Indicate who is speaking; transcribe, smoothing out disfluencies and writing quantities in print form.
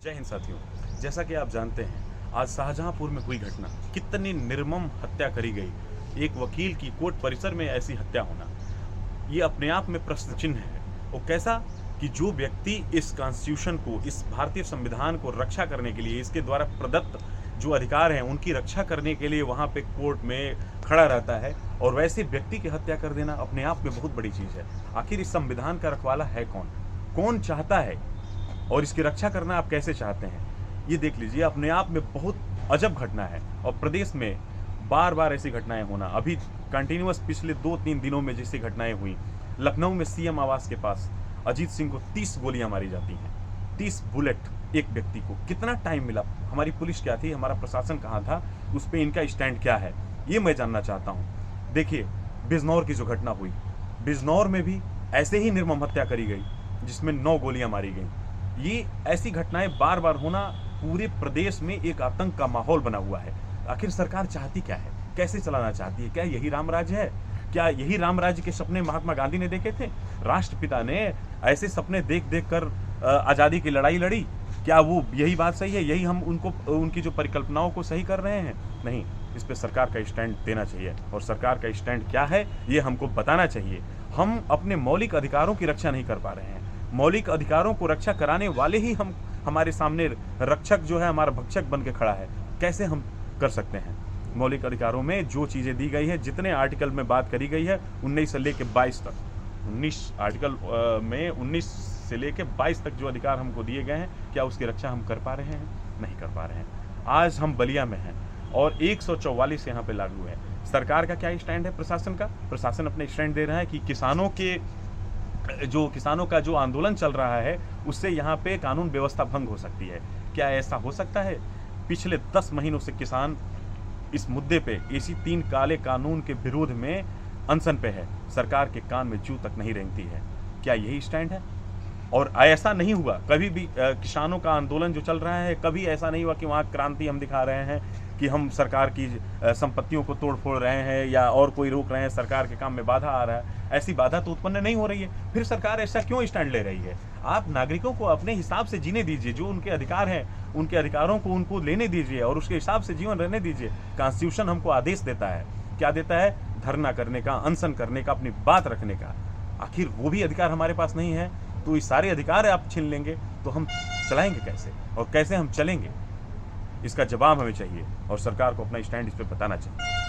Speaker 1: जय हिंद साथियों। जैसा कि आप जानते हैं, आज शाहजहांपुर में हुई घटना, कितनी निर्मम हत्या करी गई। एक वकील की कोर्ट परिसर में ऐसी हत्या होना, ये अपने आप में प्रश्न चिन्ह है। वो कैसा कि जो व्यक्ति इस कॉन्स्टिट्यूशन को, इस भारतीय संविधान को रक्षा करने के लिए, इसके द्वारा प्रदत्त जो अधिकार हैं उनकी रक्षा करने के लिए वहाँ पे कोर्ट में खड़ा रहता है, और वैसे व्यक्ति की हत्या कर देना अपने आप में बहुत बड़ी चीज़ है। आखिर इस संविधान का रखवाला है कौन? कौन चाहता है, और इसकी रक्षा करना आप कैसे चाहते हैं? ये देख लीजिए, अपने आप में बहुत अजब घटना है। और प्रदेश में बार बार ऐसी घटनाएं होना, अभी कंटिन्यूअस पिछले 2-3 दिनों में जैसी घटनाएं हुई। लखनऊ में सीएम आवास के पास अजीत सिंह को 30 गोलियां मारी जाती हैं, 30 बुलेट एक व्यक्ति को। कितना टाइम मिला? हमारी पुलिस क्या थी, हमारा प्रशासन कहाँ था, उस पर इनका स्टैंड क्या है, ये मैं जानना चाहता हूँ। देखिए, बिजनौर की जो घटना हुई, बिजनौर में भी ऐसे ही निर्मम हत्या करी गई जिसमें 9 गोलियां मारी गई। ये ऐसी घटनाएं बार बार होना, पूरे प्रदेश में एक आतंक का माहौल बना हुआ है। आखिर सरकार चाहती क्या है, कैसे चलाना चाहती है? क्या यही राम राज्य है? क्या यही राम राज्य के सपने महात्मा गांधी ने देखे थे? राष्ट्रपिता ने ऐसे सपने देख देख कर आज़ादी की लड़ाई लड़ी। क्या वो यही बात सही है? यही हम उनको, उनकी जो परिकल्पनाओं को सही कर रहे हैं? नहीं, इस पे सरकार का स्टैंड देना चाहिए, और सरकार का स्टैंड क्या है ये हमको बताना चाहिए। हम अपने मौलिक अधिकारों की रक्षा नहीं कर पा रहे हैं। मौलिक अधिकारों को रक्षा कराने वाले ही हमारे सामने रक्षक जो है, हमारा भक्षक बन के खड़ा है। कैसे हम कर सकते हैं? मौलिक अधिकारों में जो चीज़ें दी गई है, जितने आर्टिकल में बात करी गई है 19 से लेकर 22 तक, 19 आर्टिकल में 19 से लेकर 22 तक जो अधिकार हमको दिए गए हैं, क्या उसकी रक्षा हम कर पा रहे हैं? नहीं कर पा रहे हैं। आज हम बलिया में हैं और 144 यहाँ पे लागू है। सरकार का क्या स्टैंड है? प्रशासन का? प्रशासन अपने स्टैंड दे रहा है कि किसानों का जो आंदोलन चल रहा है उससे यहाँ पे कानून व्यवस्था भंग हो सकती है। क्या ऐसा हो सकता है? पिछले 10 महीनों से किसान इस मुद्दे पे, इसी 3 काले कानून के विरोध में अनशन पे है। सरकार के कान में जू तक नहीं रेंगती है। क्या यही स्टैंड है? और ऐसा नहीं हुआ कभी भी, किसानों का आंदोलन जो चल रहा है, कभी ऐसा नहीं हुआ कि वहाँ क्रांति हम दिखा रहे हैं कि हम सरकार की संपत्तियों को तोड़ फोड़ रहे हैं या और कोई रोक रहे हैं, सरकार के काम में बाधा आ रहा है। ऐसी बाधा तो उत्पन्न नहीं हो रही है। फिर सरकार ऐसा क्यों स्टैंड ले रही है? आप नागरिकों को अपने हिसाब से जीने दीजिए, जो उनके अधिकार हैं उनके अधिकारों को उनको लेने दीजिए और उसके हिसाब से जीवन रहने दीजिए। कॉन्स्टिट्यूशन हमको आदेश देता है, क्या देता है? धरना करने का, अनशन करने का, अपनी बात रखने का। आखिर वो भी अधिकार हमारे पास नहीं है, तो ये सारे अधिकार आप छीन लेंगे तो हम चलाएंगे कैसे, और कैसे हम चलेंगे? इसका जवाब हमें चाहिए, और सरकार को अपना स्टैंड इस पर बताना चाहिए।